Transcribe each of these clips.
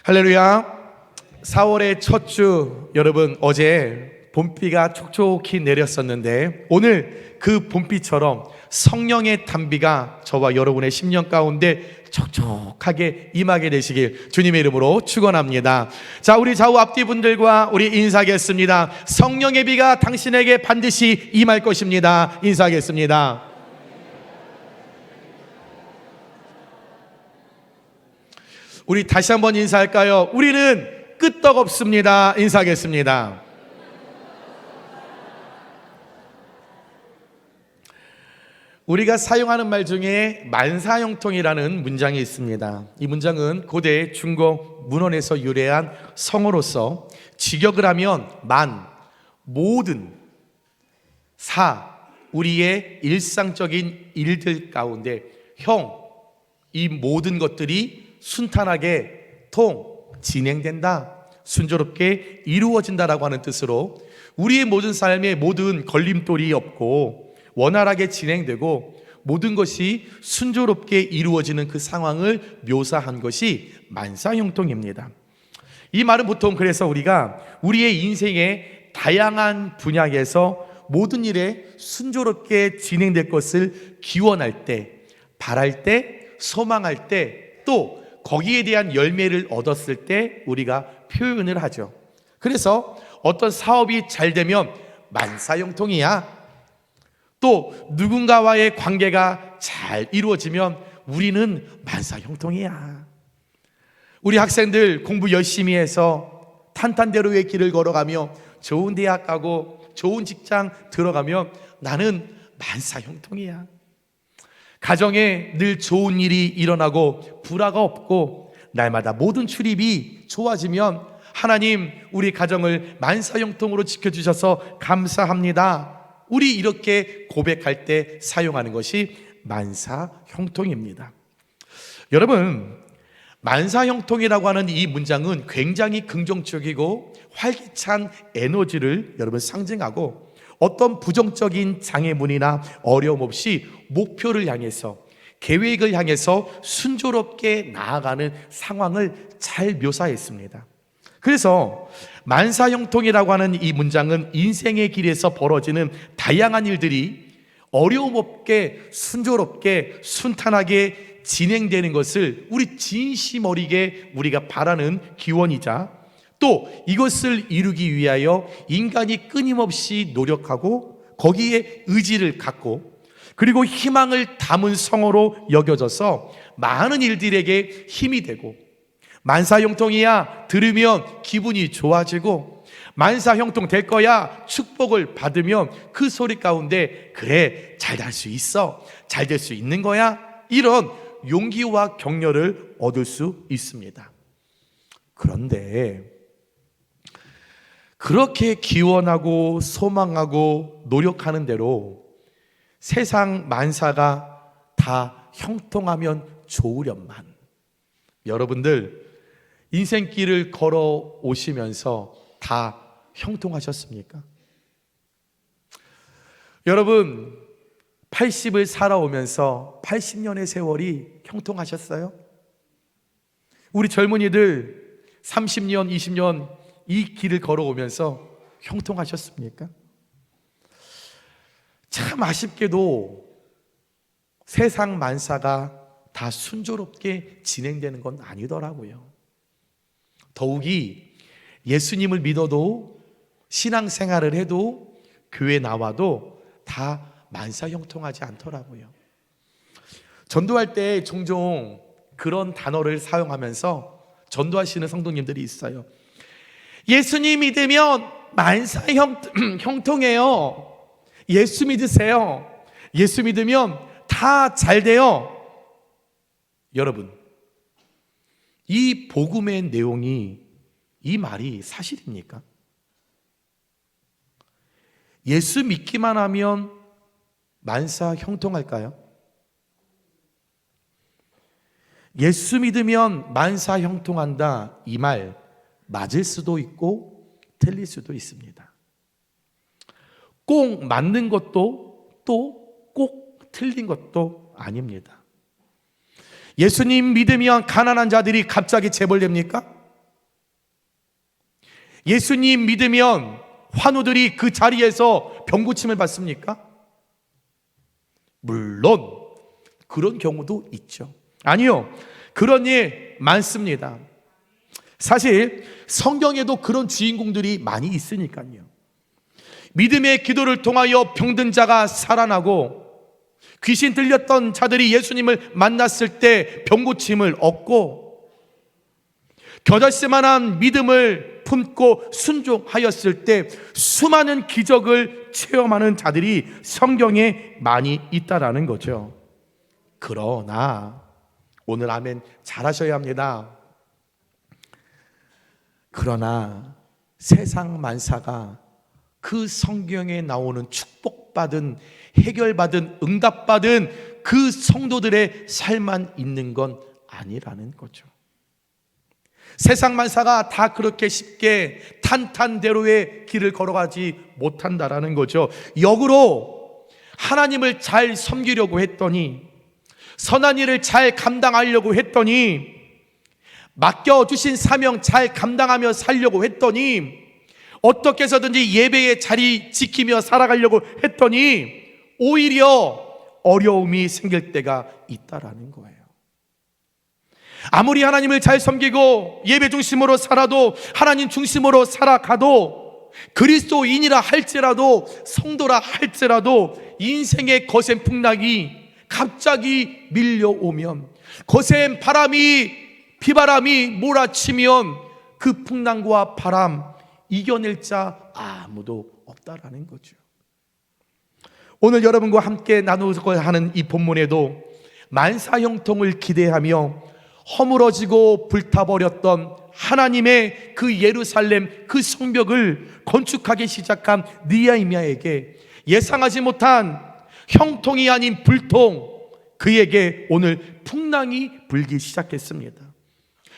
할렐루야. 4월의 첫 주, 여러분 어제 봄비가 촉촉히 내렸었는데 오늘 그 봄비처럼 성령의 단비가 저와 여러분의 심령 가운데 촉촉하게 임하게 되시길 주님의 이름으로 축원합니다. 자, 우리 좌우 앞뒤 분들과 우리 인사하겠습니다. 성령의 비가 당신에게 반드시 임할 것입니다. 인사하겠습니다. 우리 다시 한번 인사할까요? 우리는 끄떡없습니다. 인사하겠습니다. 우리가 사용하는 말 중에 만사형통이라는 문장이 있습니다. 이 문장은 고대 중국 문헌에서 유래한 성어로서 직역을 하면 만, 모든, 사, 우리의 일상적인 일들 가운데 형, 이 모든 것들이 순탄하게 진행된다, 순조롭게 이루어진다라고 하는 뜻으로 우리의 모든 삶에 모든 걸림돌이 없고 원활하게 진행되고 모든 것이 순조롭게 이루어지는 그 상황을 묘사한 것이 만사형통입니다. 이 말은 보통 그래서 우리가 우리의 인생의 다양한 분야에서 모든 일에 순조롭게 진행될 것을 기원할 때, 바랄 때, 소망할 때, 또 거기에 대한 열매를 얻었을 때 우리가 표현을 하죠. 그래서 어떤 사업이 잘 되면 만사형통이야. 또 누군가와의 관계가 잘 이루어지면 우리는 만사형통이야. 우리 학생들 공부 열심히 해서 탄탄대로의 길을 걸어가며 좋은 대학 가고 좋은 직장 들어가면 나는 만사형통이야. 가정에 늘 좋은 일이 일어나고 불화가 없고 날마다 모든 출입이 좋아지면 하나님, 우리 가정을 만사형통으로 지켜주셔서 감사합니다. 우리 이렇게 고백할 때 사용하는 것이 만사형통입니다. 여러분, 만사형통이라고 하는 이 문장은 굉장히 긍정적이고 활기찬 에너지를 여러분 상징하고 어떤 부정적인 장애물이나 어려움 없이 목표를 향해서, 계획을 향해서 순조롭게 나아가는 상황을 잘 묘사했습니다. 그래서 만사형통이라고 하는 이 문장은 인생의 길에서 벌어지는 다양한 일들이 어려움 없게 순조롭게 순탄하게 진행되는 것을 우리 진심 어리게 우리가 바라는 기원이자, 또 이것을 이루기 위하여 인간이 끊임없이 노력하고 거기에 의지를 갖고 그리고 희망을 담은 성어로 여겨져서 많은 일들에게 힘이 되고, 만사형통이야 들으면 기분이 좋아지고, 만사형통 될 거야 축복을 받으면 그 소리 가운데 그래, 잘 될 수 있어, 잘 될 수 있는 거야, 이런 용기와 격려를 얻을 수 있습니다. 그런데 그렇게 기원하고 소망하고 노력하는 대로 세상 만사가 다 형통하면 좋으련만, 여러분들 인생길을 걸어 오시면서 다 형통하셨습니까? 여러분 80을 살아오면서 80년의 세월이 형통하셨어요? 우리 젊은이들 30년, 20년 이 길을 걸어오면서 형통하셨습니까? 참 아쉽게도 세상 만사가 다 순조롭게 진행되는 건 아니더라고요. 더욱이 예수님을 믿어도 신앙생활을 해도 교회 나와도 다 만사형통하지 않더라고요. 전도할 때 종종 그런 단어를 사용하면서 전도하시는 성도님들이 있어요. 예수님 믿으면 만사형통해요. 예수 믿으세요. 예수 믿으면 다 잘 돼요. 여러분, 이 복음의 내용이, 이 말이 사실입니까? 예수 믿기만 하면 만사형통할까요? 예수 믿으면 만사형통한다, 이 말 맞을 수도 있고 틀릴 수도 있습니다. 꼭 맞는 것도 또 꼭 틀린 것도 아닙니다. 예수님 믿으면 가난한 자들이 갑자기 재벌됩니까? 예수님 믿으면 환우들이 그 자리에서 병고침을 받습니까? 물론 그런 경우도 있죠. 아니요, 그런 일 많습니다. 사실 성경에도 그런 주인공들이 많이 있으니까요. 믿음의 기도를 통하여 병든 자가 살아나고, 귀신 들렸던 자들이 예수님을 만났을 때 병고침을 얻고, 겨자씨만한 믿음을 품고 순종하였을 때 수많은 기적을 체험하는 자들이 성경에 많이 있다라는 거죠. 그러나 오늘 아멘 잘하셔야 합니다. 그러나 세상 만사가 그 성경에 나오는 축복받은, 해결받은, 응답받은 그 성도들의 삶만 있는 건 아니라는 거죠. 세상 만사가 다 그렇게 쉽게 탄탄대로의 길을 걸어가지 못한다라는 거죠. 역으로 하나님을 잘 섬기려고 했더니, 선한 일을 잘 감당하려고 했더니, 맡겨주신 사명 잘 감당하며 살려고 했더니, 어떻게 해서든지 예배의 자리 지키며 살아가려고 했더니 오히려 어려움이 생길 때가 있다라는 거예요. 아무리 하나님을 잘 섬기고 예배 중심으로 살아도, 하나님 중심으로 살아가도, 그리스도인이라 할지라도, 성도라 할지라도 인생의 거센 풍랑이 갑자기 밀려오면, 거센 바람이, 비바람이 몰아치면 그 풍랑과 바람 이겨낼 자 아무도 없다라는 거죠. 오늘 여러분과 함께 나누고 하는 이 본문에도 만사형통을 기대하며 허물어지고 불타버렸던 하나님의 그 예루살렘 그 성벽을 건축하기 시작한 느헤미야에게 예상하지 못한 형통이 아닌 불통, 그에게 오늘 풍랑이 불기 시작했습니다.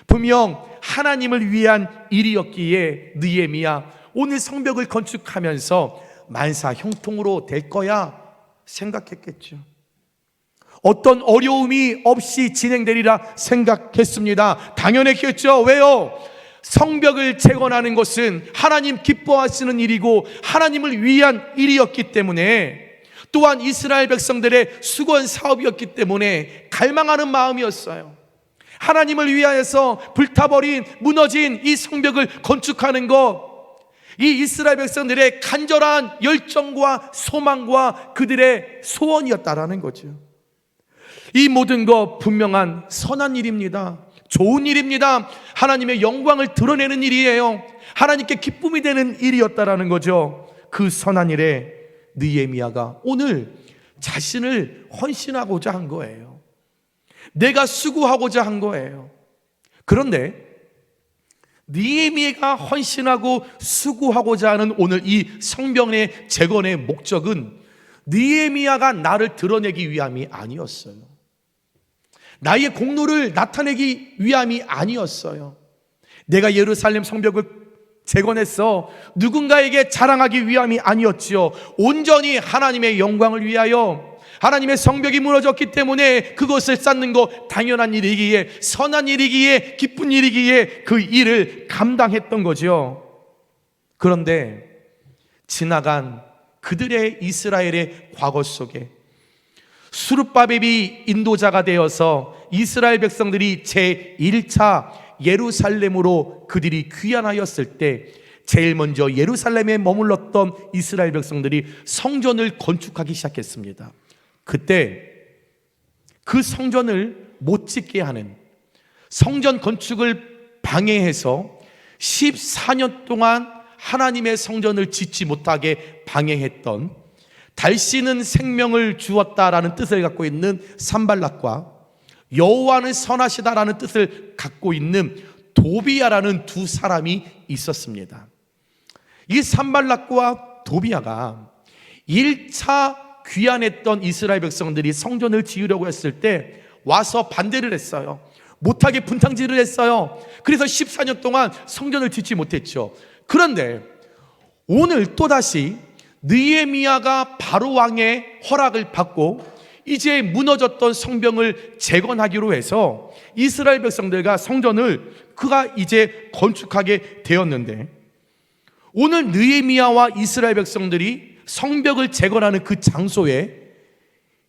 분명 하나님을 위한 일이었기에 느헤미야 오늘 성벽을 건축하면서 만사 형통으로 될 거야 생각했겠죠. 어떤 어려움이 없이 진행되리라 생각했습니다. 당연했겠죠. 왜요? 성벽을 재건하는 것은 하나님 기뻐하시는 일이고 하나님을 위한 일이었기 때문에, 또한 이스라엘 백성들의 수건 사업이었기 때문에 갈망하는 마음이었어요. 하나님을 위하여서 불타버린, 무너진 이 성벽을 건축하는 것, 이 이스라엘 백성들의 간절한 열정과 소망과 그들의 소원이었다라는 거죠. 이 모든 것 분명한 선한 일입니다. 좋은 일입니다. 하나님의 영광을 드러내는 일이에요. 하나님께 기쁨이 되는 일이었다라는 거죠. 그 선한 일에 느헤미야가 오늘 자신을 헌신하고자 한 거예요. 내가 수고하고자 한 거예요. 그런데 느헤미야가 헌신하고 수고하고자 하는 오늘 이 성벽의 재건의 목적은 느헤미야가 나를 드러내기 위함이 아니었어요. 나의 공로를 나타내기 위함이 아니었어요. 내가 예루살렘 성벽을 재건했어 누군가에게 자랑하기 위함이 아니었지요. 온전히 하나님의 영광을 위하여, 하나님의 성벽이 무너졌기 때문에 그것을 쌓는 거 당연한 일이기에, 선한 일이기에, 기쁜 일이기에 그 일을 감당했던 거죠. 그런데 지나간 그들의 이스라엘의 과거 속에 수르바벨이 인도자가 되어서 이스라엘 백성들이 제1차 예루살렘으로 그들이 귀환하였을 때 제일 먼저 예루살렘에 머물렀던 이스라엘 백성들이 성전을 건축하기 시작했습니다. 그때 그 성전을 못 짓게 하는, 성전 건축을 방해해서 14년 동안 하나님의 성전을 짓지 못하게 방해했던, 달씨는 생명을 주었다라는 뜻을 갖고 있는 산발락과 여호와는 선하시다라는 뜻을 갖고 있는 도비야라는 두 사람이 있었습니다. 이 산발락과 도비야가 1차 귀환했던 이스라엘 백성들이 성전을 지으려고 했을 때 와서 반대를 했어요. 못하게 분탕질을 했어요. 그래서 14년 동안 성전을 짓지 못했죠. 그런데 오늘 또다시 느헤미야가 바로 왕의 허락을 받고 이제 무너졌던 성벽을 재건하기로 해서 이스라엘 백성들과 성전을 그가 이제 건축하게 되었는데, 오늘 느헤미야와 이스라엘 백성들이 성벽을 재건하는 그 장소에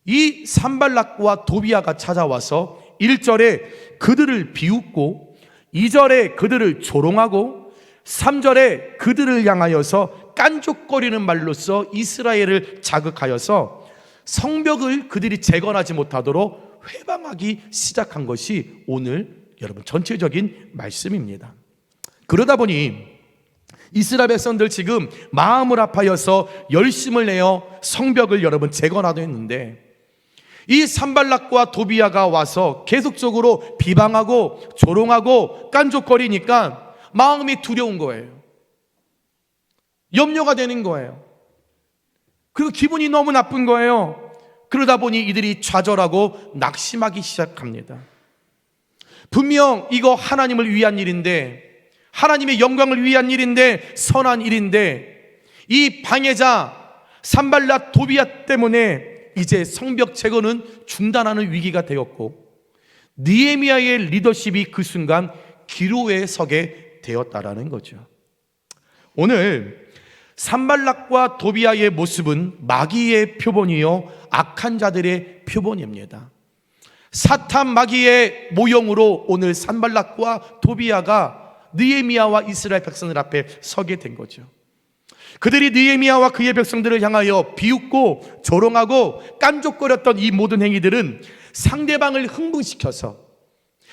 이 산발락과 도비야가 찾아와서 1절에 그들을 비웃고 2절에 그들을 조롱하고 3절에 그들을 향하여서 깐족거리는 말로써 이스라엘을 자극하여서 성벽을 그들이 재건하지 못하도록 회방하기 시작한 것이 오늘 여러분 전체적인 말씀입니다. 그러다 보니 이스라엘 백성들 지금 마음을 아파여서 열심을 내어 성벽을 여러분 재건하려 했는데 이 산발락과 도비야가 와서 계속적으로 비방하고 조롱하고 깐족거리니까 마음이 두려운 거예요. 염려가 되는 거예요. 그리고 기분이 너무 나쁜 거예요. 그러다 보니 이들이 좌절하고 낙심하기 시작합니다. 분명 이거 하나님을 위한 일인데, 하나님의 영광을 위한 일인데, 선한 일인데 이 방해자 산발락 도비야 때문에 이제 성벽 재건은 중단하는 위기가 되었고 느헤미야의 리더십이 그 순간 기로에 서게 되었다라는 거죠. 오늘 산발락과 도비야의 모습은 마귀의 표본이요 악한 자들의 표본입니다. 사탄 마귀의 모형으로 오늘 산발락과 도비야가 느헤미야와 이스라엘 백성들 앞에 서게 된 거죠. 그들이 느헤미야와 그의 백성들을 향하여 비웃고 조롱하고 깐족거렸던 이 모든 행위들은 상대방을 흥분시켜서,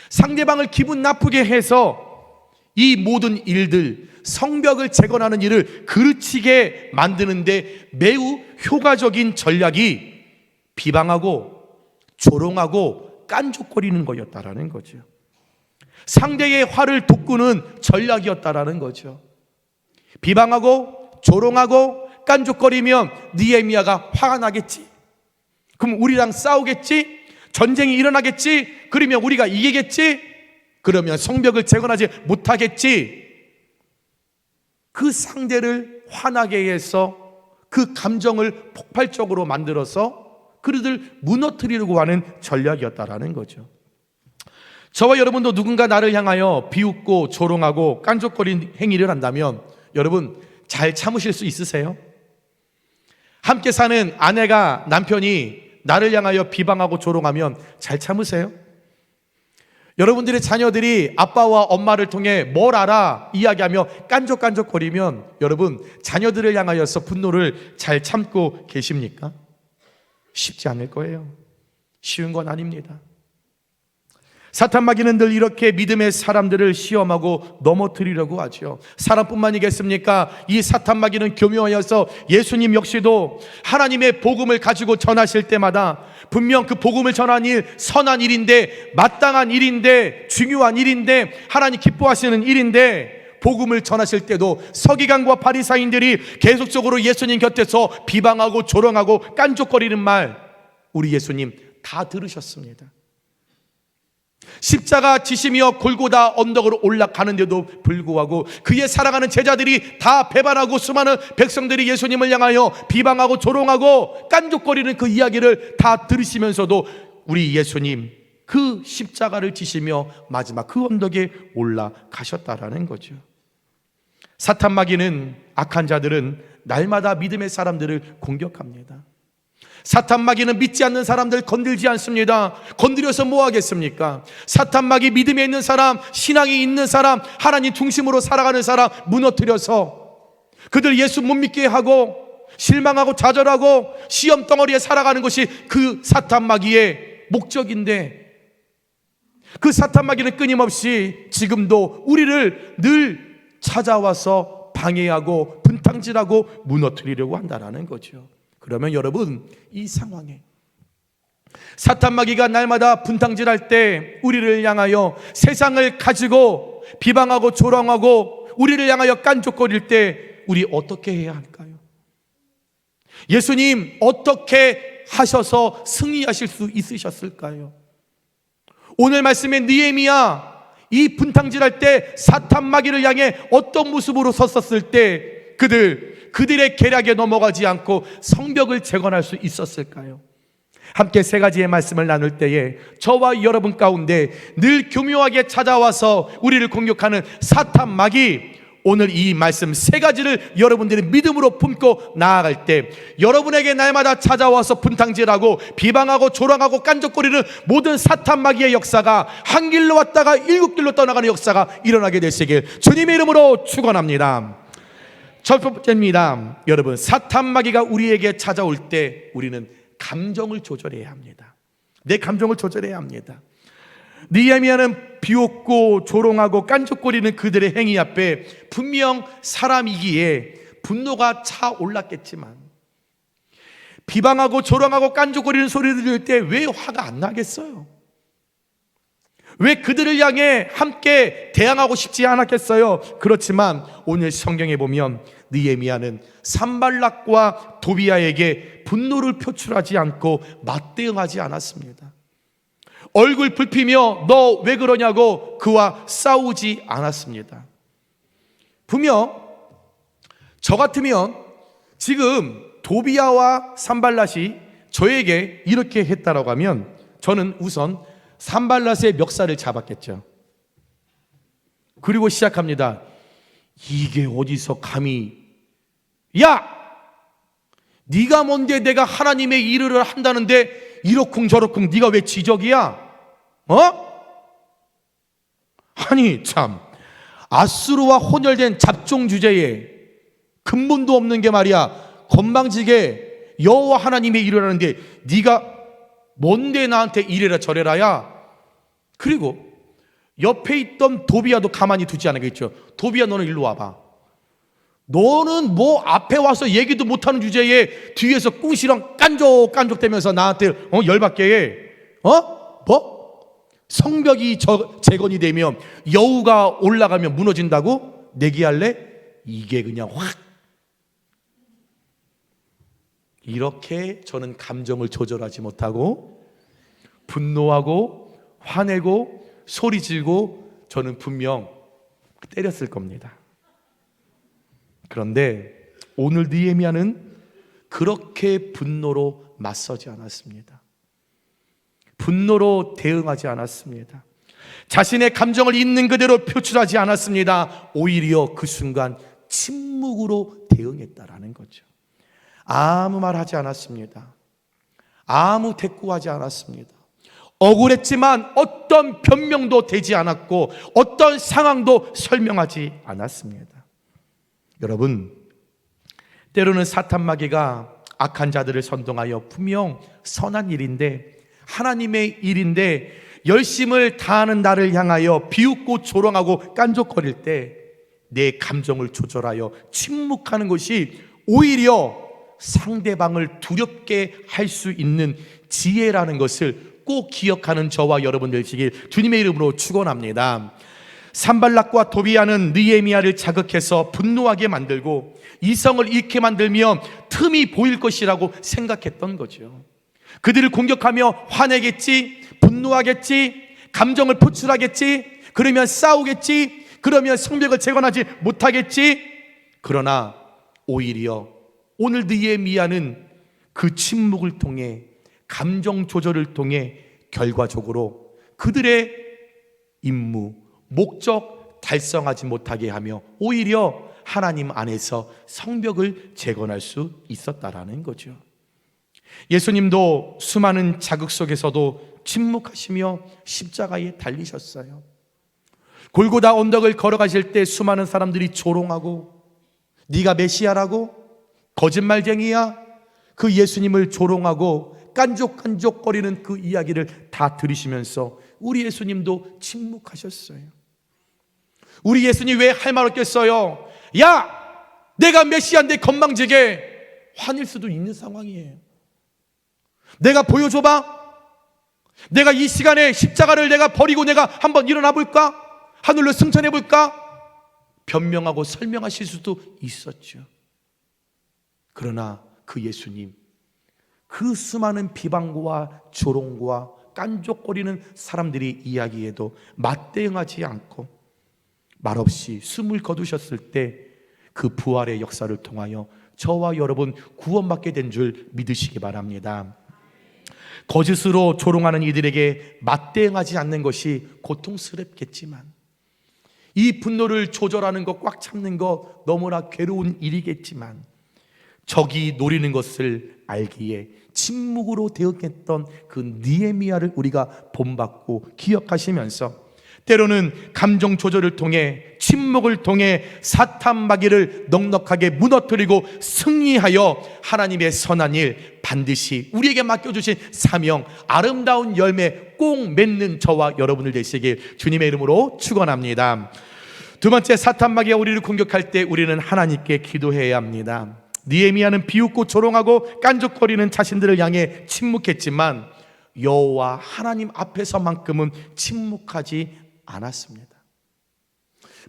상대방을 기분 나쁘게 해서 이 모든 일들, 성벽을 재건하는 일을 그르치게 만드는데 매우 효과적인 전략이 비방하고 조롱하고 깐족거리는 거였다라는 거죠. 상대의 화를 돋구는 전략이었다라는 거죠. 비방하고 조롱하고 깐족거리면 느헤미야가 화가 나겠지. 그럼 우리랑 싸우겠지. 전쟁이 일어나겠지. 그러면 우리가 이기겠지. 그러면 성벽을 재건하지 못하겠지. 그 상대를 화나게 해서 그 감정을 폭발적으로 만들어서 그들을 무너뜨리려고 하는 전략이었다라는 거죠. 저와 여러분도 누군가 나를 향하여 비웃고 조롱하고 깐족거린 행위를 한다면 여러분 잘 참으실 수 있으세요? 함께 사는 아내가 남편이 나를 향하여 비방하고 조롱하면 잘 참으세요? 여러분들의 자녀들이 아빠와 엄마를 통해 뭘 알아 이야기하며 깐족깐족거리면 여러분 자녀들을 향하여서 분노를 잘 참고 계십니까? 쉽지 않을 거예요. 쉬운 건 아닙니다. 사탄 마귀는 늘 이렇게 믿음의 사람들을 시험하고 넘어뜨리려고 하죠. 사람뿐만이겠습니까? 이 사탄 마귀는 교묘하여서 예수님 역시도 하나님의 복음을 가지고 전하실 때마다 분명 그 복음을 전하는 일 선한 일인데, 마땅한 일인데, 중요한 일인데, 하나님 기뻐하시는 일인데 복음을 전하실 때도 서기관과 바리사인들이 계속적으로 예수님 곁에서 비방하고 조롱하고 깐족거리는 말 우리 예수님 다 들으셨습니다. 십자가 지시며 골고다 언덕으로 올라가는데도 불구하고 그의 사랑하는 제자들이 다 배반하고 수많은 백성들이 예수님을 향하여 비방하고 조롱하고 깐족거리는 그 이야기를 다 들으시면서도 우리 예수님 그 십자가를 지시며 마지막 그 언덕에 올라가셨다라는 거죠. 사탄 마귀는, 악한 자들은 날마다 믿음의 사람들을 공격합니다. 사탄 마귀는 믿지 않는 사람들 건들지 않습니다. 건드려서 뭐 하겠습니까? 사탄 마귀 믿음에 있는 사람, 신앙이 있는 사람, 하나님 중심으로 살아가는 사람 무너뜨려서 그들 예수 못 믿게 하고 실망하고 좌절하고 시험 덩어리에 살아가는 것이 그 사탄 마귀의 목적인데, 그 사탄 마귀는 끊임없이 지금도 우리를 늘 찾아와서 방해하고 분탕질하고 무너뜨리려고 한다는 거죠. 그러면 여러분 이 상황에 사탄 마귀가 날마다 분탕질할 때 우리를 향하여 세상을 가지고 비방하고 조롱하고 우리를 향하여 깐족거릴 때 우리 어떻게 해야 할까요? 예수님 어떻게 하셔서 승리하실 수 있으셨을까요? 오늘 말씀에 느헤미야 이 분탕질할 때 사탄 마귀를 향해 어떤 모습으로 섰었을 때 그들의 계략에 넘어가지 않고 성벽을 재건할 수 있었을까요? 함께 세 가지의 말씀을 나눌 때에 저와 여러분 가운데 늘 교묘하게 찾아와서 우리를 공격하는 사탄 마귀, 오늘 이 말씀 세 가지를 여러분들이 믿음으로 품고 나아갈 때 여러분에게 날마다 찾아와서 분탕질하고 비방하고 조롱하고 깐족거리는 모든 사탄 마귀의 역사가 한 길로 왔다가 일곱 길로 떠나가는 역사가 일어나게 되시길 주님의 이름으로 축원합니다. 첫 번째입니다. 여러분, 사탄 마귀가 우리에게 찾아올 때 우리는 감정을 조절해야 합니다. 내 감정을 조절해야 합니다. 느헤미야는 비웃고 조롱하고 깐족거리는 그들의 행위 앞에 분명 사람이기에 분노가 차올랐겠지만 비방하고 조롱하고 깐족거리는 소리를 들을 때 왜 화가 안 나겠어요? 왜 그들을 향해 함께 대항하고 싶지 않았겠어요? 그렇지만 오늘 성경에 보면 느헤미야는 산발락과 도비야에게 분노를 표출하지 않고 맞대응하지 않았습니다. 얼굴 붉히며 너 왜 그러냐고 그와 싸우지 않았습니다. 분명 저 같으면 지금 도비야와 산발랏이 저에게 이렇게 했다라고 하면 저는 우선 산발랏의 멱살을 잡았겠죠. 그리고 시작합니다. 이게 어디서 감히, 야! 네가 뭔데 내가 하나님의 일을 한다는데 이러쿵저러쿵 네가 왜 지적이야? 아니 참, 아수르와 혼혈된 잡종 주제에 근본도 없는 게 말이야, 건방지게 여호와 하나님의 일을 하는데 네가 뭔데 나한테 이래라 저래라야. 그리고 옆에 있던 도비야도 가만히 두지 않겠죠. 도비야, 너는 일로 와봐. 너는 뭐 앞에 와서 얘기도 못하는 주제에 뒤에서 꿍시렁 깐족깐족대면서 나한테 열받게 해. 뭐? 성벽이 재건이 되면 여우가 올라가면 무너진다고 내기할래? 이게 그냥 확. 이렇게 저는 감정을 조절하지 못하고 분노하고 화내고 소리 지르고 저는 분명 때렸을 겁니다. 그런데 오늘 느헤미야는 그렇게 분노로 맞서지 않았습니다. 분노로 대응하지 않았습니다. 자신의 감정을 있는 그대로 표출하지 않았습니다. 오히려 그 순간 침묵으로 대응했다라는 거죠. 아무 말 하지 않았습니다. 아무 대꾸하지 않았습니다. 억울했지만 어떤 변명도 되지 않았고 어떤 상황도 설명하지 않았습니다. 여러분, 때로는 사탄 마귀가 악한 자들을 선동하여 분명 선한 일인데, 하나님의 일인데 열심을 다하는 나를 향하여 비웃고 조롱하고 깐족거릴 때 내 감정을 조절하여 침묵하는 것이 오히려 상대방을 두렵게 할 수 있는 지혜라는 것을 꼭 기억하는 저와 여러분 되시길 주님의 이름으로 축원합니다. 산발락과 도비야는 느헤미야를 자극해서 분노하게 만들고 이성을 잃게 만들며 틈이 보일 것이라고 생각했던 거죠. 그들을 공격하며 화내겠지, 분노하겠지, 감정을 표출하겠지, 그러면 싸우겠지, 그러면 성벽을 재건하지 못하겠지. 그러나 오히려 오늘 느헤미야는 그 침묵을 통해, 감정 조절을 통해 결과적으로 그들의 임무, 목적 달성하지 못하게 하며 오히려 하나님 안에서 성벽을 재건할 수 있었다라는 거죠. 예수님도 수많은 자극 속에서도 침묵하시며 십자가에 달리셨어요. 골고다 언덕을 걸어가실 때 수많은 사람들이 조롱하고 네가 메시아라고? 거짓말쟁이야? 그 예수님을 조롱하고 깐족깐족거리는 그 이야기를 다 들으시면서 우리 예수님도 침묵하셨어요. 우리 예수님 왜 할 말 없겠어요? 야! 내가 메시아인데 건방지게 화낼 수도 있는 상황이에요. 내가 보여줘봐. 내가 이 시간에 십자가를 내가 버리고 내가 한번 일어나 볼까? 하늘로 승천해 볼까? 변명하고 설명하실 수도 있었죠. 그러나 그 예수님, 그 수많은 비방과 조롱과 깐족거리는 사람들이 이야기에도 맞대응하지 않고 말없이 숨을 거두셨을 때 그 부활의 역사를 통하여 저와 여러분 구원받게 된 줄 믿으시기 바랍니다. 거짓으로 조롱하는 이들에게 맞대응하지 않는 것이 고통스럽겠지만 이 분노를 조절하는 것, 꽉 참는 것 너무나 괴로운 일이겠지만 적이 노리는 것을 알기에 침묵으로 대응했던 그 느헤미야를 우리가 본받고 기억하시면서 때로는 감정 조절을 통해, 침묵을 통해 사탄 마귀를 넉넉하게 무너뜨리고 승리하여 하나님의 선한 일, 반드시 우리에게 맡겨주신 사명, 아름다운 열매 꼭 맺는 저와 여러분들 되시길 주님의 이름으로 축원합니다. 두 번째, 사탄 마귀가 우리를 공격할 때 우리는 하나님께 기도해야 합니다. 느헤미야는 비웃고 조롱하고 깐족거리는 자신들을 향해 침묵했지만 여호와 하나님 앞에서만큼은 침묵하지 않았습니다.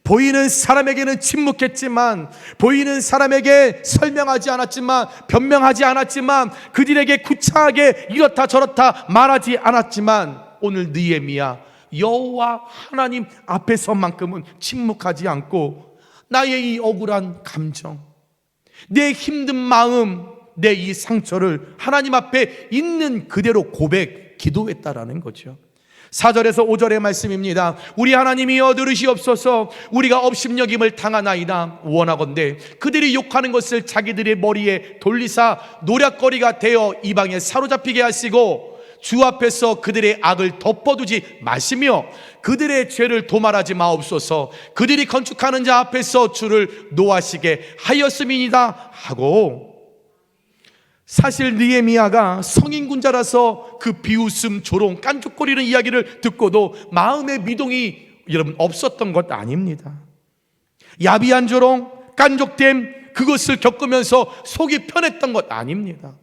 보이는 사람에게는 침묵했지만, 보이는 사람에게 설명하지 않았지만, 변명하지 않았지만, 그들에게 구차하게 이렇다 저렇다 말하지 않았지만, 오늘 느헤미야 여호와 하나님 앞에서만큼은 침묵하지 않고 나의 이 억울한 감정, 내 힘든 마음, 내 이 상처를 하나님 앞에 있는 그대로 고백, 기도했다라는 거죠. 4절에서 5절의 말씀입니다. 우리 하나님이여 들으시옵소서. 우리가 업신여김을 당하나이다. 원하건대 그들이 욕하는 것을 자기들의 머리에 돌리사 노략거리가 되어 이방에 사로잡히게 하시고 주 앞에서 그들의 악을 덮어두지 마시며 그들의 죄를 도말하지 마옵소서. 그들이 건축하는 자 앞에서 주를 노하시게 하였음이니이다 하고, 사실 느헤미야가 성인군자라서 그 비웃음, 조롱, 깐족거리는 이야기를 듣고도 마음의 미동이 여러분 없었던 것 아닙니다. 야비한 조롱, 깐족됨, 그것을 겪으면서 속이 편했던 것 아닙니다.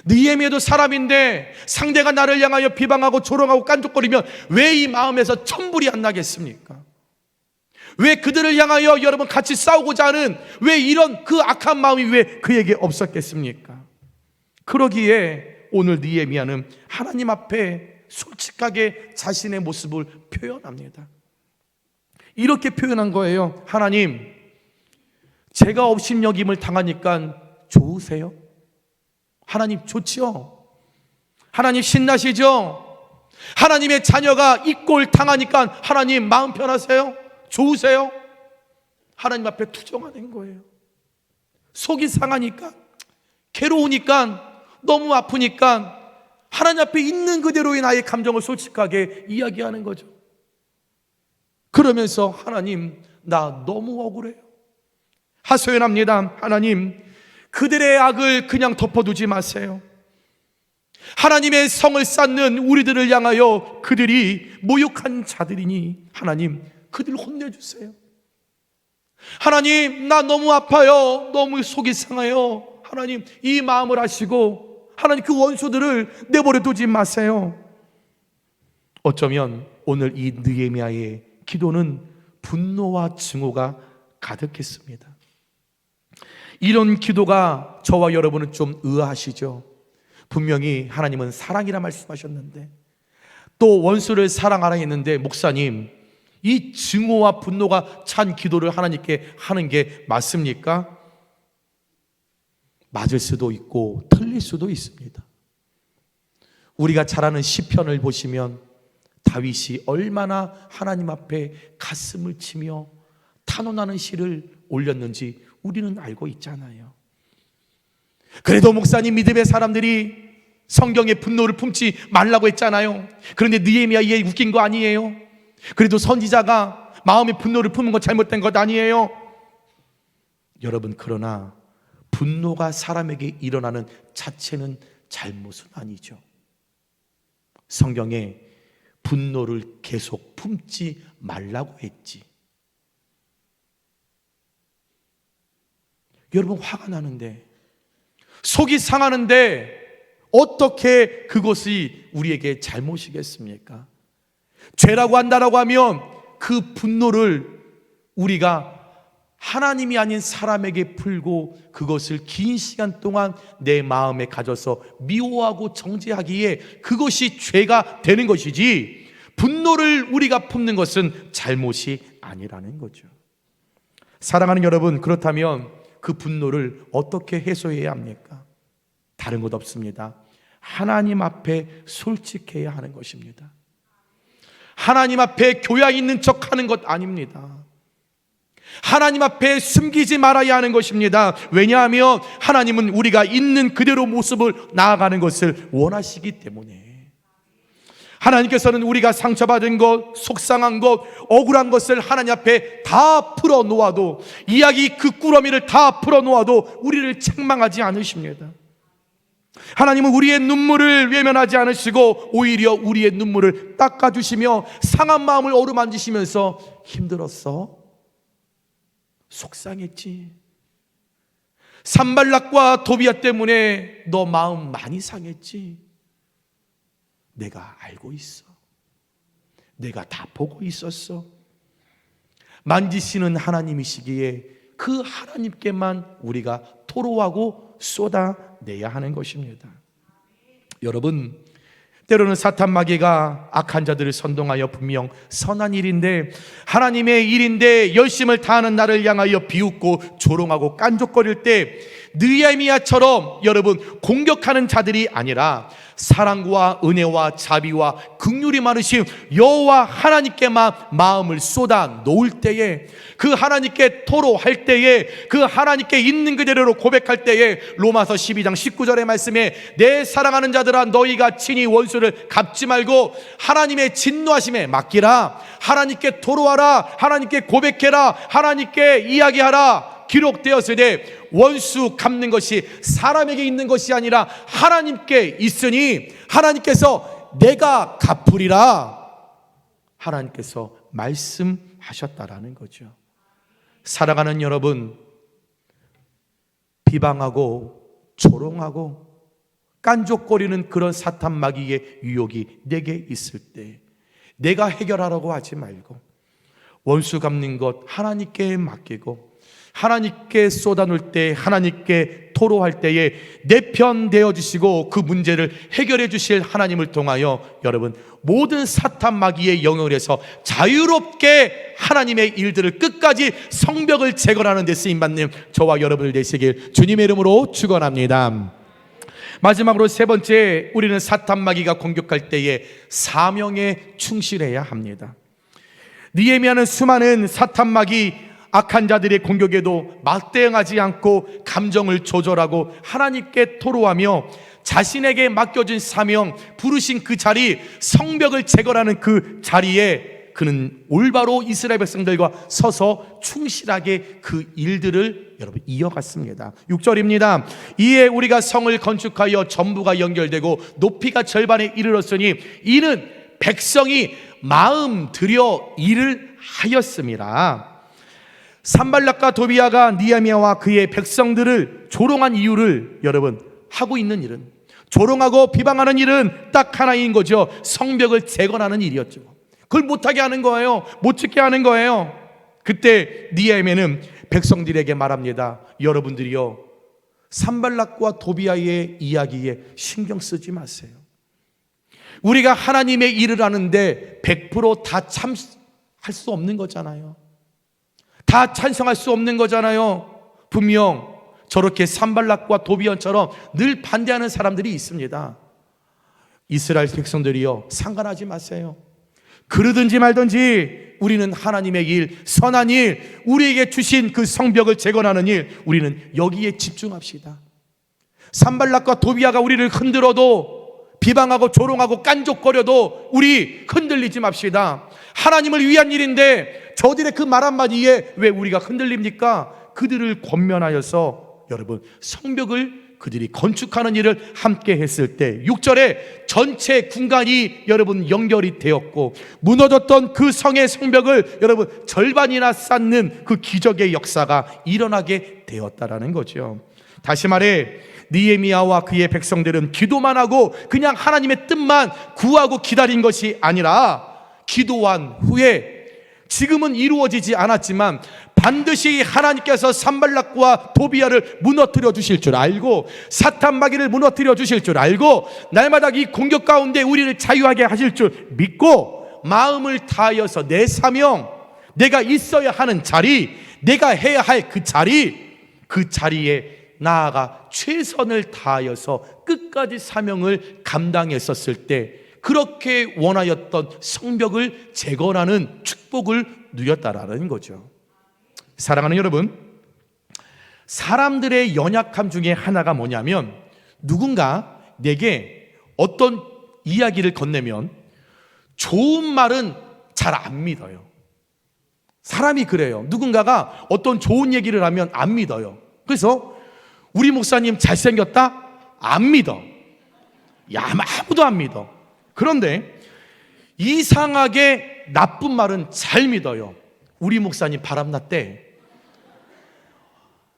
느헤미야도 사람인데 상대가 나를 향하여 비방하고 조롱하고 깐족거리면 왜 이 마음에서 천불이 안 나겠습니까? 왜 그들을 향하여 여러분 같이 싸우고자 하는 왜 이런 그 악한 마음이 왜 그에게 없었겠습니까? 그러기에 오늘 느헤미야는 하나님 앞에 솔직하게 자신의 모습을 표현합니다. 이렇게 표현한 거예요. 하나님, 제가 업신여김을 당하니까 좋으세요? 하나님 좋지요? 하나님 신나시죠? 하나님의 자녀가 이 꼴 당하니까 하나님 마음 편하세요? 좋으세요? 하나님 앞에 투정하는 거예요. 속이 상하니까, 괴로우니까, 너무 아프니까 하나님 앞에 있는 그대로의 나의 감정을 솔직하게 이야기하는 거죠. 그러면서 하나님, 나 너무 억울해요. 하소연합니다. 하나님, 그들의 악을 그냥 덮어두지 마세요. 하나님의 성을 쌓는 우리들을 향하여 그들이 모욕한 자들이니 하나님, 그들 혼내주세요. 하나님, 나 너무 아파요. 너무 속이 상해요. 하나님, 이 마음을 아시고 하나님 그 원수들을 내버려 두지 마세요. 어쩌면 오늘 이 느헤미야의 기도는 분노와 증오가 가득했습니다. 이런 기도가 저와 여러분은 좀 의아하시죠? 분명히 하나님은 사랑이라 말씀하셨는데, 또 원수를 사랑하라 했는데, 목사님, 이 증오와 분노가 찬 기도를 하나님께 하는 게 맞습니까? 맞을 수도 있고 틀릴 수도 있습니다. 우리가 잘 아는 시편을 보시면 다윗이 얼마나 하나님 앞에 가슴을 치며 탄원하는 시를 올렸는지 우리는 알고 있잖아요. 그래도 목사님, 믿음의 사람들이 성경의 분노를 품지 말라고 했잖아요. 그런데 느헤미야, 이게 웃긴 거 아니에요? 그래도 선지자가 마음의 분노를 품은 건 잘못된 것 아니에요? 여러분, 그러나 분노가 사람에게 일어나는 자체는 잘못은 아니죠. 성경에 분노를 계속 품지 말라고 했지. 여러분, 화가 나는데, 속이 상하는데 어떻게 그것이 우리에게 잘못이겠습니까? 죄라고 한다라고 하면 그 분노를 우리가 하나님이 아닌 사람에게 풀고 그것을 긴 시간 동안 내 마음에 가져서 미워하고 정죄하기에 그것이 죄가 되는 것이지, 분노를 우리가 품는 것은 잘못이 아니라는 거죠. 사랑하는 여러분, 그렇다면 그 분노를 어떻게 해소해야 합니까? 다른 것 없습니다. 하나님 앞에 솔직해야 하는 것입니다. 하나님 앞에 교양 있는 척 하는 것 아닙니다. 하나님 앞에 숨기지 말아야 하는 것입니다. 왜냐하면 하나님은 우리가 있는 그대로 모습을 나아가는 것을 원하시기 때문에. 하나님께서는 우리가 상처받은 것, 속상한 것, 억울한 것을 하나님 앞에 다 풀어놓아도, 이야기 그 꾸러미를 다 풀어놓아도 우리를 책망하지 않으십니다. 하나님은 우리의 눈물을 외면하지 않으시고 오히려 우리의 눈물을 닦아주시며 상한 마음을 어루만지시면서 힘들었어? 속상했지? 산발락과 도비야 때문에 너 마음 많이 상했지? 내가 알고 있어. 내가 다 보고 있었어. 만지시는 하나님이시기에 그 하나님께만 우리가 토로하고 쏟아내야 하는 것입니다. 여러분, 때로는 사탄 마귀가 악한 자들을 선동하여 분명 선한 일인데, 하나님의 일인데 열심을 다하는 나를 향하여 비웃고 조롱하고 깐족거릴 때 느헤미야처럼 여러분 공격하는 자들이 아니라 사랑과 은혜와 자비와 긍휼이 많으신 여호와 하나님께만 마음을 쏟아 놓을 때에, 그 하나님께 토로할 때에, 그 하나님께 있는 그대로 고백할 때에, 로마서 12장 19절의 말씀에 내 사랑하는 자들아 너희가 친히 원수를 갚지 말고 하나님의 진노하심에 맡기라. 하나님께 토로하라. 하나님께 고백해라. 하나님께 이야기하라. 기록되었으되 원수 갚는 것이 사람에게 있는 것이 아니라 하나님께 있으니 하나님께서 내가 갚으리라 하나님께서 말씀하셨다라는 거죠. 사랑하는 여러분, 비방하고 조롱하고 깐족거리는 그런 사탄 마귀의 유혹이 내게 있을 때 내가 해결하라고 하지 말고 원수 갚는 것 하나님께 맡기고 하나님께 쏟아놓을 때, 하나님께 토로할 때에 내 편 되어주시고 그 문제를 해결해 주실 하나님을 통하여 여러분 모든 사탄 마귀의 영역에서 자유롭게 하나님의 일들을 끝까지 성벽을 재건하는 데 쓰임받는 저와 여러분을 되시길 주님의 이름으로 축원합니다. 마지막으로 세 번째, 우리는 사탄 마귀가 공격할 때에 사명에 충실해야 합니다. 느헤미야는 수많은 사탄 마귀 악한 자들의 공격에도 맞대응하지 않고 감정을 조절하고 하나님께 토로하며 자신에게 맡겨진 사명, 부르신 그 자리, 성벽을 재건하는 그 자리에 그는 올바로 이스라엘 백성들과 서서 충실하게 그 일들을 여러분 이어갔습니다. 6절입니다. 이에 우리가 성을 건축하여 전부가 연결되고 높이가 절반에 이르렀으니 이는 백성이 마음 들여 일을 하였음이라. 산발락과 도비야가 느헤미야와 그의 백성들을 조롱한 이유를 여러분 하고 있는 일은, 조롱하고 비방하는 일은 딱 하나인 거죠. 성벽을 재건하는 일이었죠. 그걸 못하게 하는 거예요. 못 짓게 하는 거예요. 그때 느헤미야는 백성들에게 말합니다. 여러분들이요, 산발락과 도비야의 이야기에 신경 쓰지 마세요. 우리가 하나님의 일을 하는데 100% 다 참할 수 없는 거잖아요. 다 찬성할 수 없는 거잖아요. 분명 저렇게 산발락과 도비야처럼 늘 반대하는 사람들이 있습니다. 이스라엘 백성들이요, 상관하지 마세요. 그러든지 말든지 우리는 하나님의 일, 선한 일, 우리에게 주신 그 성벽을 재건하는 일, 우리는 여기에 집중합시다. 산발락과 도비야가 우리를 흔들어도, 비방하고 조롱하고 깐족거려도 우리 흔들리지 맙시다. 하나님을 위한 일인데 저들의 그 말 한마디에 왜 우리가 흔들립니까? 그들을 권면하여서 여러분 성벽을 그들이 건축하는 일을 함께 했을 때 6절에 전체 군간이 여러분 연결이 되었고 무너졌던 그 성의 성벽을 여러분 절반이나 쌓는 그 기적의 역사가 일어나게 되었다라는 거죠. 다시 말해 느헤미야와 그의 백성들은 기도만 하고 그냥 하나님의 뜻만 구하고 기다린 것이 아니라 기도한 후에 지금은 이루어지지 않았지만 반드시 하나님께서 산발락과 도비야를 무너뜨려 주실 줄 알고 사탄 마귀를 무너뜨려 주실 줄 알고 날마다 이 공격 가운데 우리를 자유하게 하실 줄 믿고 마음을 다하여서 내 사명, 내가 있어야 하는 자리, 내가 해야 할 그 자리에 나아가 최선을 다하여서 끝까지 사명을 감당했었을 때 그렇게 원하였던 성벽을 재건하는 축복을 누렸다라는 거죠. 사랑하는 여러분, 사람들의 연약함 중에 하나가 뭐냐면 누군가 내게 어떤 이야기를 건네면 좋은 말은 잘 안 믿어요. 사람이 그래요. 누군가가 어떤 좋은 얘기를 하면 안 믿어요. 그래서 우리 목사님 잘생겼다? 안 믿어. 야, 아무도 안 믿어. 그런데 이상하게 나쁜 말은 잘 믿어요. 우리 목사님 바람났대.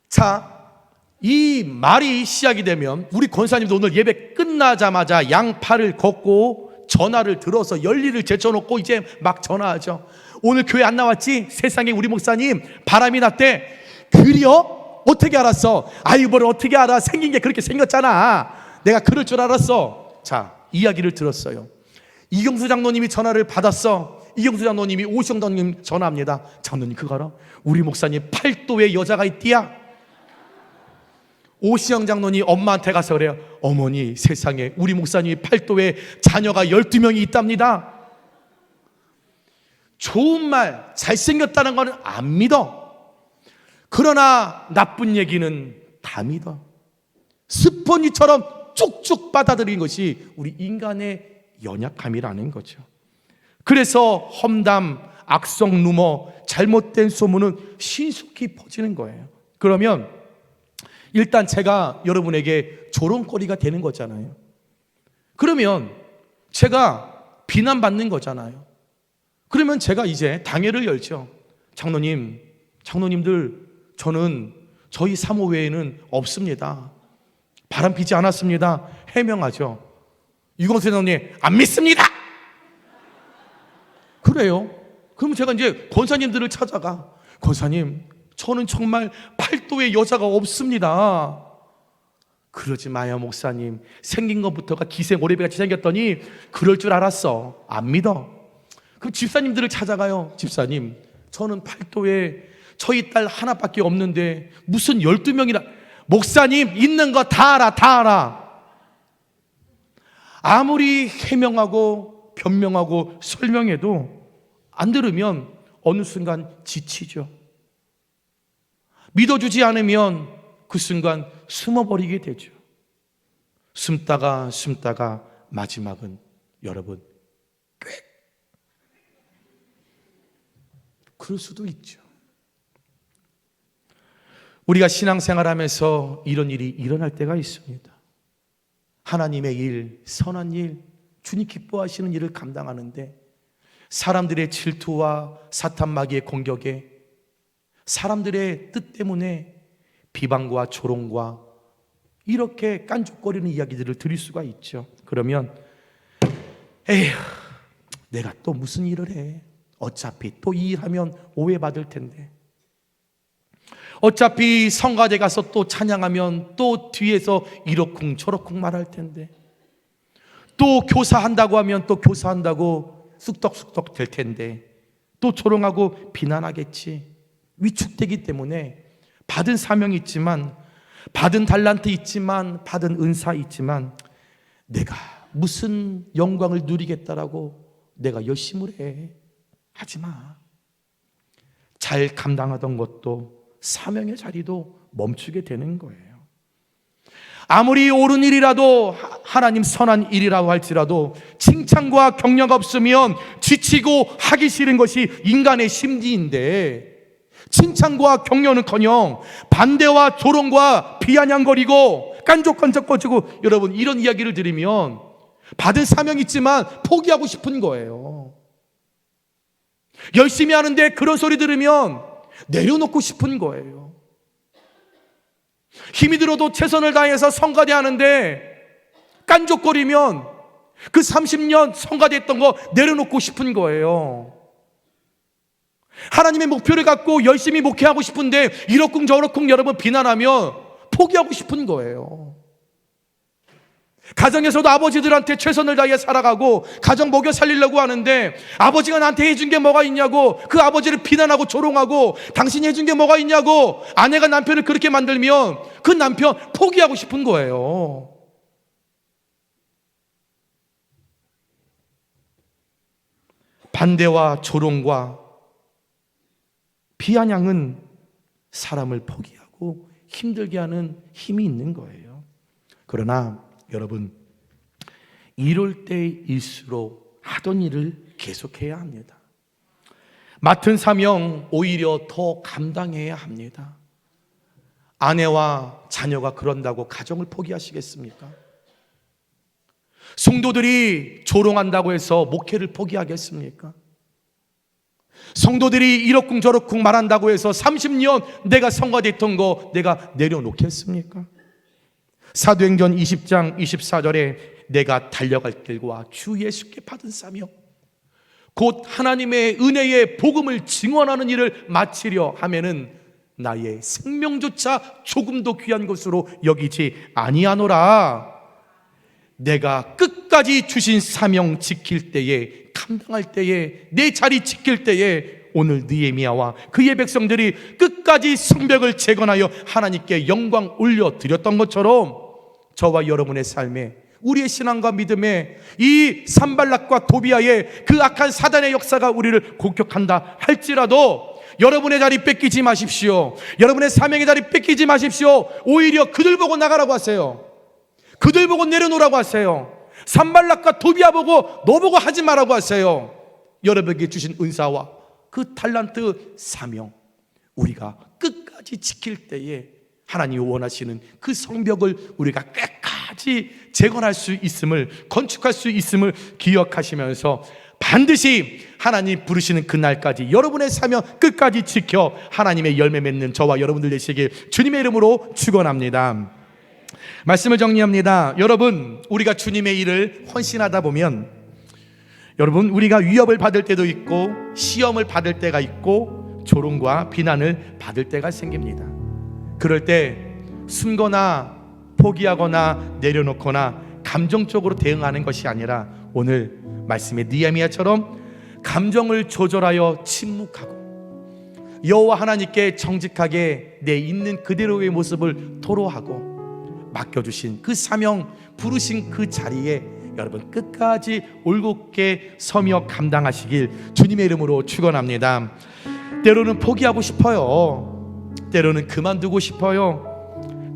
자, 이 말이 시작이 되면 우리 권사님도 오늘 예배 끝나자마자 양팔을 걷고 전화를 들어서 열리를 제쳐놓고 이제 막 전화하죠. 오늘 교회 안 나왔지? 세상에 우리 목사님 바람이 났대. 그려? 어떻게 알았어? 아유, 뭘 어떻게 알아? 생긴 게 그렇게 생겼잖아. 내가 그럴 줄 알았어. 자, 이야기를 들었어요. 이경수 장로님이 전화를 받았어. 이경수 장로님이 오시영 장로님 전화합니다. 장로님 그거 알아? 우리 목사님 팔도에 여자가 있디야. 오시영 장로님 엄마한테 가서 그래요. 어머니, 세상에 우리 목사님이 팔도에 자녀가 12명이 있답니다. 좋은 말, 잘생겼다는 거는 안 믿어. 그러나 나쁜 얘기는 다 믿어. 스펀지처럼 쭉쭉 받아들인 것이 우리 인간의 연약함이라는 거죠. 그래서 험담, 악성 루머, 잘못된 소문은 신속히 퍼지는 거예요. 그러면 일단 제가 여러분에게 조롱거리가 되는 거잖아요. 그러면 제가 비난받는 거잖아요. 그러면 제가 이제 당회를 열죠. 장로님들 저는 저희 사모 외에는 없습니다. 바람 피지 않았습니다. 해명하죠. 유광수 장로님 안 믿습니다. 그래요. 그러면 제가 이제 권사님들을 찾아가. 권사님, 저는 정말 팔도에 여자가 없습니다. 그러지 마요 목사님. 생긴 것부터가 기생 오래비같이 생겼더니 그럴 줄 알았어. 안 믿어. 그럼 집사님들을 찾아가요. 집사님, 저는 팔도에 저희 딸 하나밖에 없는데 무슨 12명이나. 목사님, 있는 거 다 알아, 다 알아. 아무리 해명하고 변명하고 설명해도 안 들으면 어느 순간 지치죠. 믿어주지 않으면 그 순간 숨어버리게 되죠. 숨다가 마지막은 여러분 꽤 그럴 수도 있죠. 우리가 신앙생활하면서 이런 일이 일어날 때가 있습니다. 하나님의 일, 선한 일, 주님 기뻐하시는 일을 감당하는데 사람들의 질투와 사탄 마귀의 공격에 사람들의 뜻 때문에 비방과 조롱과 이렇게 깐족거리는 이야기들을 들을 수가 있죠. 그러면 에휴, 내가 또 무슨 일을 해? 어차피 또 이 일하면 오해받을 텐데, 어차피 성가대 가서 또 찬양하면 또 뒤에서 이러쿵 저러쿵 말할 텐데, 또 교사한다고 하면 또 교사한다고 쑥덕쑥덕 될 텐데, 또 조롱하고 비난하겠지. 위축되기 때문에 받은 사명이 있지만, 받은 달란트 있지만, 받은 은사 있지만 내가 무슨 영광을 누리겠다라고 내가 열심을 해. 하지 마. 잘 감당하던 것도 사명의 자리도 멈추게 되는 거예요. 아무리 옳은 일이라도, 하나님 선한 일이라고 할지라도 칭찬과 격려가 없으면 지치고 하기 싫은 것이 인간의 심리인데, 칭찬과 격려는커녕 반대와 조롱과 비아냥거리고 깐족깐족거리고, 여러분 이런 이야기를 들으면 받은 사명이 있지만 포기하고 싶은 거예요. 열심히 하는데 그런 소리 들으면 내려놓고 싶은 거예요. 힘이 들어도 최선을 다해서 성가대 하는데 깐족거리면 그 30년 성가대 했던 거 내려놓고 싶은 거예요. 하나님의 목표를 갖고 열심히 목회하고 싶은데 이러쿵 저러쿵 여러분 비난하면 포기하고 싶은 거예요. 가정에서도 아버지들한테 최선을 다해 살아가고 가정 먹여 살리려고 하는데 아버지가 나한테 해준 게 뭐가 있냐고 그 아버지를 비난하고 조롱하고, 당신이 해준 게 뭐가 있냐고 아내가 남편을 그렇게 만들면 그 남편 포기하고 싶은 거예요. 반대와 조롱과 비아냥은 사람을 포기하고 힘들게 하는 힘이 있는 거예요. 그러나 여러분, 이럴 때일수록 하던 일을 계속해야 합니다. 맡은 사명 오히려 더 감당해야 합니다. 아내와 자녀가 그런다고 가정을 포기하시겠습니까? 성도들이 조롱한다고 해서 목회를 포기하겠습니까? 성도들이 이러쿵저러쿵 말한다고 해서 30년 내가 성가됐던 거 내가 내려놓겠습니까? 사도행전 20장 24절에 내가 달려갈 길과 주 예수께 받은 사명, 곧 하나님의 은혜의 복음을 증언하는 일을 마치려 하면은 나의 생명조차 조금도 귀한 것으로 여기지 아니하노라. 내가 끝까지 주신 사명 지킬 때에, 감당할 때에, 내 자리 지킬 때에 오늘 느헤미야와 그의 백성들이 끝까지 성벽을 재건하여 하나님께 영광 올려드렸던 것처럼 저와 여러분의 삶에, 우리의 신앙과 믿음에 이 산발락과 도비아의 그 악한 사단의 역사가 우리를 공격한다 할지라도 여러분의 자리 뺏기지 마십시오. 여러분의 사명의 자리 뺏기지 마십시오. 오히려 그들 보고 나가라고 하세요. 그들 보고 내려놓으라고 하세요. 산발락과 도비아 보고 너 보고 하지 말라고 하세요. 여러분에게 주신 은사와 그 탈란트 사명, 우리가 끝까지 지킬 때에 하나님이 원하시는 그 성벽을 우리가 끝까지 재건할 수 있음을, 건축할 수 있음을 기억하시면서 반드시 하나님 부르시는 그날까지 여러분의 사명 끝까지 지켜 하나님의 열매 맺는 저와 여러분들 되시길 주님의 이름으로 축원합니다. 말씀을 정리합니다. 여러분, 우리가 주님의 일을 헌신하다 보면 여러분, 우리가 위협을 받을 때도 있고 시험을 받을 때가 있고 조롱과 비난을 받을 때가 생깁니다. 그럴 때 숨거나 포기하거나 내려놓거나 감정적으로 대응하는 것이 아니라 오늘 말씀의 느헤미야처럼 감정을 조절하여 침묵하고 여호와 하나님께 정직하게 내 있는 그대로의 모습을 토로하고 맡겨주신 그 사명, 부르신 그 자리에 여러분 끝까지 올곧게 서며 감당하시길 주님의 이름으로 축원합니다. 때로는 포기하고 싶어요. 때로는 그만두고 싶어요.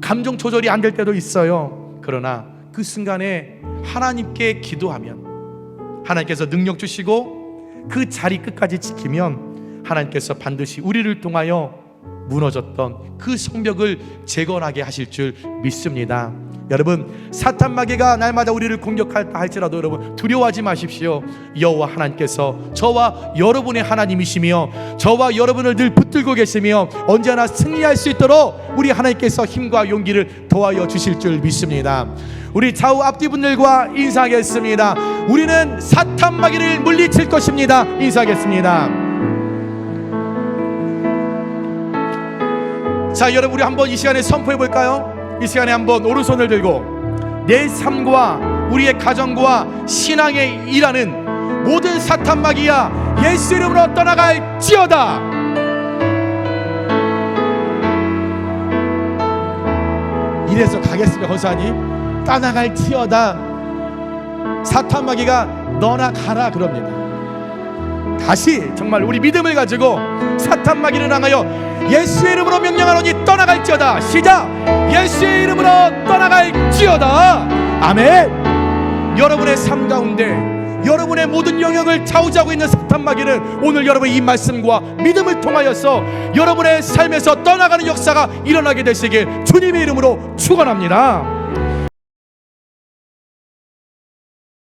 감정 조절이 안 될 때도 있어요. 그러나 그 순간에 하나님께 기도하면 하나님께서 능력 주시고 그 자리 끝까지 지키면 하나님께서 반드시 우리를 통하여 무너졌던 그 성벽을 재건하게 하실 줄 믿습니다. 여러분, 사탄 마귀가 날마다 우리를 공격할까 할지라도 여러분 두려워하지 마십시오. 여호와 하나님께서 저와 여러분의 하나님이시며 저와 여러분을 늘 붙들고 계시며 언제나 승리할 수 있도록 우리 하나님께서 힘과 용기를 더하여 주실 줄 믿습니다. 우리 좌우 앞뒤분들과 인사하겠습니다. 우리는 사탄 마귀를 물리칠 것입니다. 인사하겠습니다. 자, 여러분, 우리 한번 이 시간에 선포해 볼까요? 이 시간에 한번 오른손을 들고 내 삶과 우리의 가정과 신앙에 일하는 모든 사탄 마귀야 예수 이름으로 떠나갈지어다. 이래서 가겠습니다. 권사님, 떠나갈지어다. 사탄 마귀가 너나 가라 그럽니다. 다시 정말 우리 믿음을 가지고 사탄 마귀를 향하여 예수의 이름으로 명령하노니 떠나갈지어다. 시작. 예수의 이름으로 떠나갈지어다. 아멘. 여러분의 삶 가운데 여러분의 모든 영역을 좌우지하고 있는 사탄 마귀는 오늘 여러분의 이 말씀과 믿음을 통하여서 여러분의 삶에서 떠나가는 역사가 일어나게 되시길 주님의 이름으로 축원합니다.